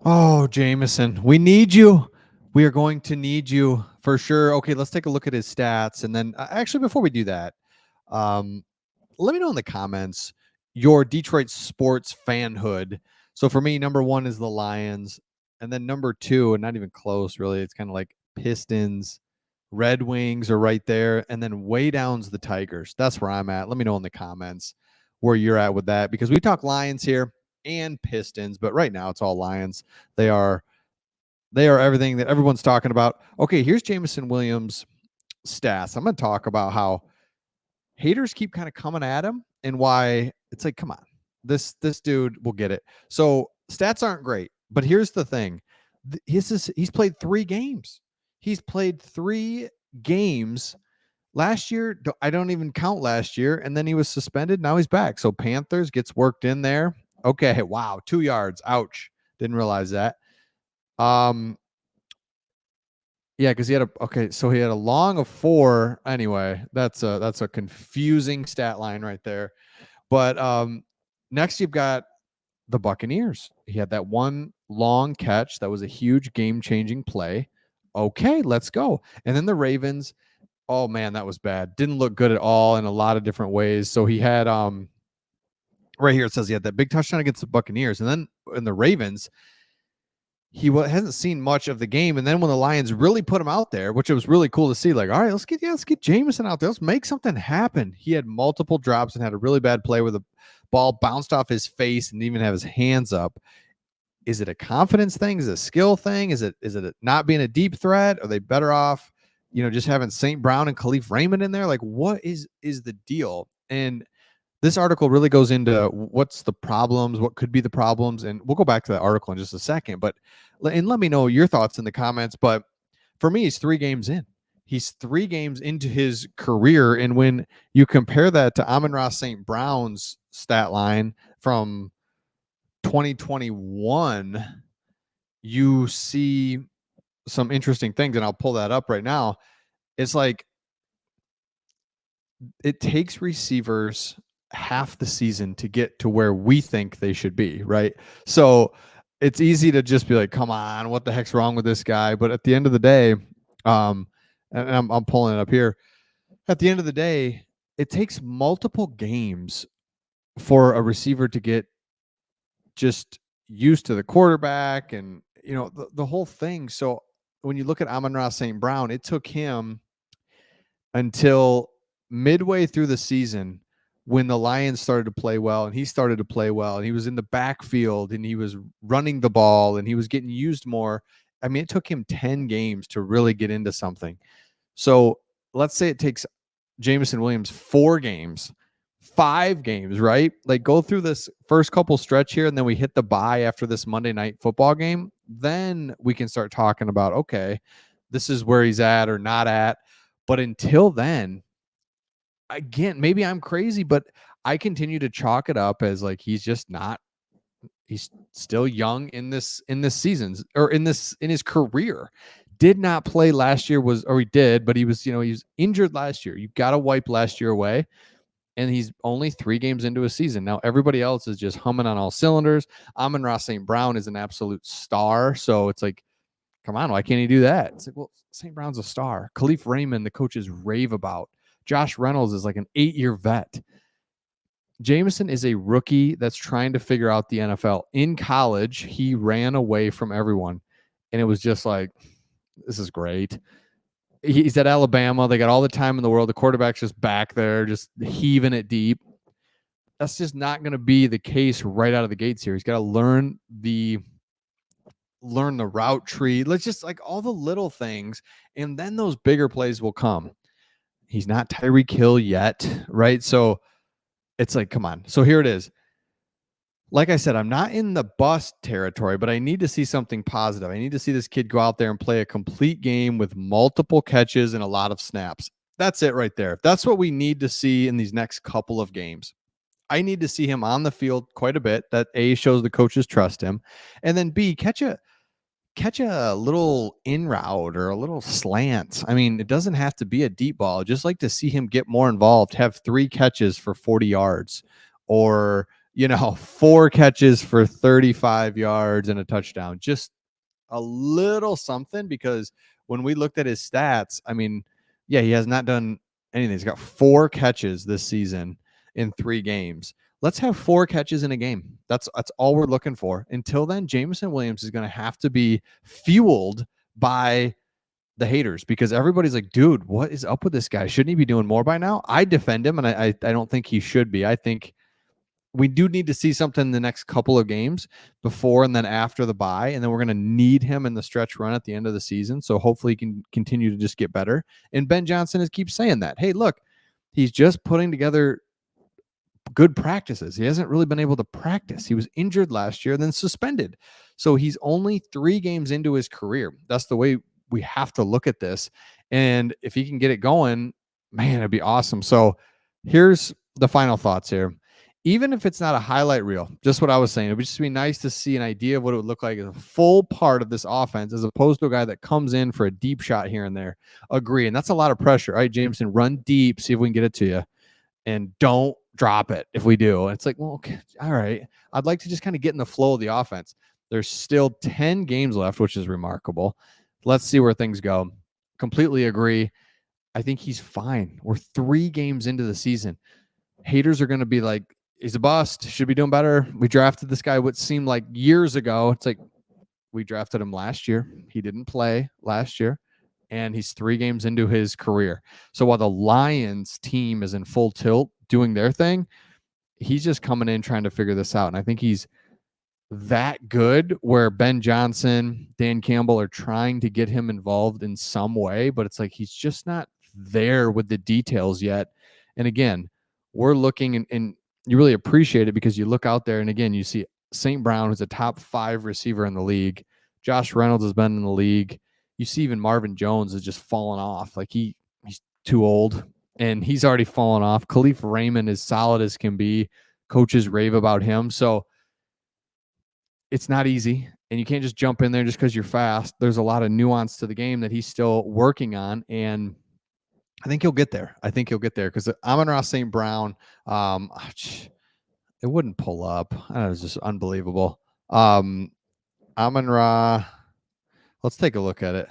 Oh, Jameson, we need you. We are going to need you for sure. Okay, let's take a look at his stats. And then, actually, before we do that, um, let me know in the comments your Detroit sports fanhood. So for me, number one is the Lions. And then number two, and not even close, really, it's kind of like Pistons, Red Wings are right there. And then way down's the Tigers. That's where I'm at. Let me know in the comments where you're at with that because we talk Lions here and Pistons, but right now it's all Lions. They are everything that everyone's talking about. Okay, here's Jameson Williams stats. I'm going to talk about how haters keep kind of coming at him and why it's like, come on, this dude will get it. So stats aren't great, but here's the thing: he's played 3 games. He's played 3 games last year. I don't even count last year, and then he was suspended. Now he's back. So Panthers gets worked in there. Okay, wow, 2 yards. Ouch, didn't realize that. Um, yeah, because he had so he had a long of 4. Anyway, that's a confusing stat line right there. But next you've got the Buccaneers. He had that one long catch that was a huge game-changing play. Okay, let's go. And then the Ravens. Oh man, that was bad. Didn't look good at all in a lot of different ways. So he had right here it says he had that big touchdown against the Buccaneers, and then in the Ravens, he hasn't seen much of the game. And then when the Lions really put him out there, which it was really cool to see, like, all right, let's get Jameson out there. Let's make something happen. He had multiple drops and had a really bad play where the ball bounced off his face and didn't even have his hands up. Is it a confidence thing? Is it a skill thing? Is it not being a deep threat? Are they better off, just having St. Brown and Khalif Raymond in there? Like, what is the deal? And this article really goes into what's the problems, what could be the problems, and we'll go back to that article in just a second. But and let me know your thoughts in the comments. But for me, he's 3 games in. He's 3 games into his career, and when you compare that to Amon-Ra St. Brown's stat line from 2021, you see some interesting things, and I'll pull that up right now. It's like it takes receivers half the season to get to where we think they should be, right? So it's easy to just be like, come on, what the heck's wrong with this guy? But at the end of the day, and I'm pulling it up here. At the end of the day, it takes multiple games for a receiver to get just used to the quarterback and the whole thing. So when you look at Amon-Ra St. Brown, it took him until midway through the season when the Lions started to play well and he started to play well and he was in the backfield and he was running the ball and he was getting used more. I mean, it took him 10 games to really get into something. So let's say it takes Jameson Williams 4 games, 5 games, right? Like go through this first couple stretch here and then we hit the bye after this Monday night football game. Then we can start talking about, okay, this is where he's at or not at. But until then, again, maybe I'm crazy, but I continue to chalk it up as like he's just not. He's still young in this season or in his career. Did not play last year he did, but he was he was injured last year. You got to wipe last year away, and he's only 3 games into a season now. Everybody else is just humming on all cylinders. Amon-Ra St. Brown is an absolute star, so it's like, come on, why can't he do that? It's like, well, St. Brown's a star. Khalif Raymond, the coaches rave about. Josh Reynolds is like an 8-year vet. Jameson is a rookie that's trying to figure out the NFL. In college, he ran away from everyone, and it was just like, this is great. He's at Alabama. They got all the time in the world. The quarterback's just back there, just heaving it deep. That's just not going to be the case right out of the gates here. He's got to learn the route tree. Let's just like all the little things, and then those bigger plays will come. He's not Tyreek Hill yet, right? So it's like, come on. So here it is. Like I said, I'm not in the bust territory, but I need to see something positive. I need to see this kid go out there and play a complete game with multiple catches and a lot of snaps. That's it right there. That's what we need to see in these next couple of games. I need to see him on the field quite a bit. That A, shows the coaches trust him, and then B, catch a little in route or a little slant. I mean, it doesn't have to be a deep ball. I'd just like to see him get more involved, have 3 catches for 40 yards or 4 catches for 35 yards and a touchdown. Just a little something, because when we looked at his stats, I mean, yeah, he has not done anything. He's got 4 catches this season in 3 games. Let's have 4 catches in a game. That's all we're looking for. Until then, Jameson Williams is going to have to be fueled by the haters, because everybody's like, dude, what is up with this guy? Shouldn't he be doing more by now? I defend him, and I don't think he should be. I think we do need to see something in the next couple of games before and then after the bye, and then we're going to need him in the stretch run at the end of the season. So hopefully he can continue to just get better. And Ben Johnson keeps saying that, hey, look, he's just putting together good practices. He hasn't really been able to practice. He was injured last year, then suspended. So he's only 3 games into his career. That's the way we have to look at this. And if he can get it going, man, it'd be awesome. So here's the final thoughts here. Even if it's not a highlight reel, just what I was saying, it would just be nice to see an idea of what it would look like as a full part of this offense, as opposed to a guy that comes in for a deep shot here and there. Agree. And that's a lot of pressure. All right, Jameson, run deep, see if we can get it to you. And don't drop it if we do. And it's like, well, okay, all right. I'd like to just kind of get in the flow of the offense. There's still 10 games left, which is remarkable. Let's see where things go. Completely agree. I think he's fine. We're 3 games into the season. Haters are going to be like, he's a bust. Should be doing better. We drafted this guy what seemed like years ago. It's like, we drafted him last year. He didn't play last year, and he's 3 games into his career. So while the Lions team is in full tilt doing their thing, he's just coming in trying to figure this out. And I think he's that good where Ben Johnson, Dan Campbell are trying to get him involved in some way, but it's like he's just not there with the details yet. And again, we're looking, and you really appreciate it because you look out there, and again, you see St. Brown, who's a top 5 receiver in the league. Josh Reynolds has been in the league. You see even Marvin Jones has just fallen off. Like he's too old, and he's already fallen off. Khalif Raymond is solid as can be. Coaches rave about him. So it's not easy, and you can't just jump in there just because you're fast. There's a lot of nuance to the game that he's still working on, and I think he'll get there. Because Amon-Ra St. Brown, it wouldn't pull up. It was just unbelievable. Amon-Ra, let's take a look at it.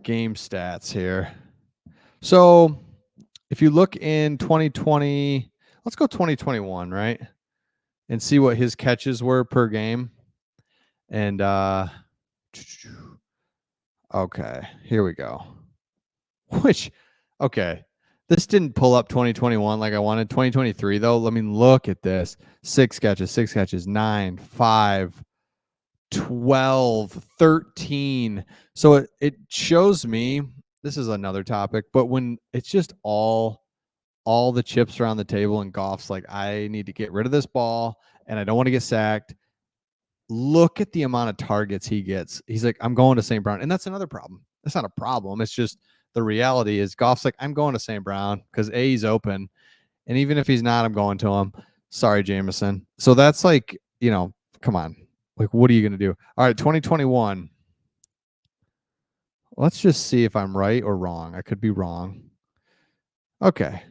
Game stats here. So if you look in 2020, let's go 2021, right? And see what his catches were per game. And okay, here we go. This didn't pull up 2021 like I wanted. 2023 though, I mean, look at this. 6 catches, 9, 5, 12, 13. So it shows me, this is another topic, but when it's just all the chips are on the table and Goff's like, I need to get rid of this ball and I don't want to get sacked. Look at the amount of targets he gets. He's like, I'm going to St. Brown. And that's another problem. That's not a problem. It's just the reality is Goff's like, I'm going to St. Brown because A, he's open. And even if he's not, I'm going to him. Sorry, Jameson. So that's like, come on. Like, what are you going to do? All right, 2021. Let's just see if I'm right or wrong. I could be wrong. Okay.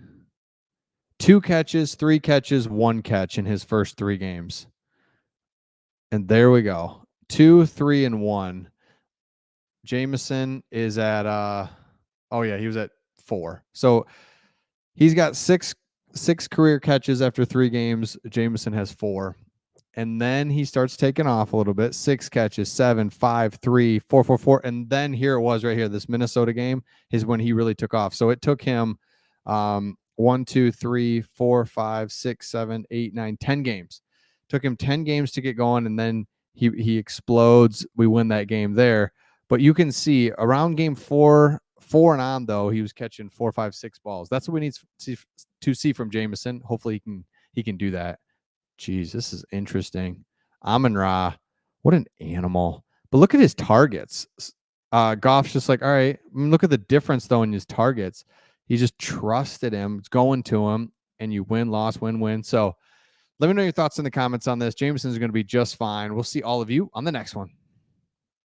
2 catches, 3 catches, 1 catch in his first 3 games. And there we go. 2, 3, and 1. Jameson is at he was at 4. So he's got six career catches after 3 games. Jameson has 4. And then he starts taking off a little bit. 6 catches, 7, 5, 3, 4, 4, 4. And then here it was right here. This Minnesota game is when he really took off. So it took him 1, 2, 3, 4, 5, 6, 7, 8, 9, 10 games. Took him 10 games to get going, and then he explodes. We win that game there. But you can see around game 4 and on, though, he was catching 4, 5, 6 balls. That's what we need to see from Jameson. Hopefully he can do that. Jeez, this is interesting. Amon-Ra, what an animal. But look at his targets. Goff's just like, all right, look at the difference, though, in his targets. He just trusted him. It's going to him, and you win, loss, win, win. So let me know your thoughts in the comments on this. Jameson's going to be just fine. We'll see all of you on the next one.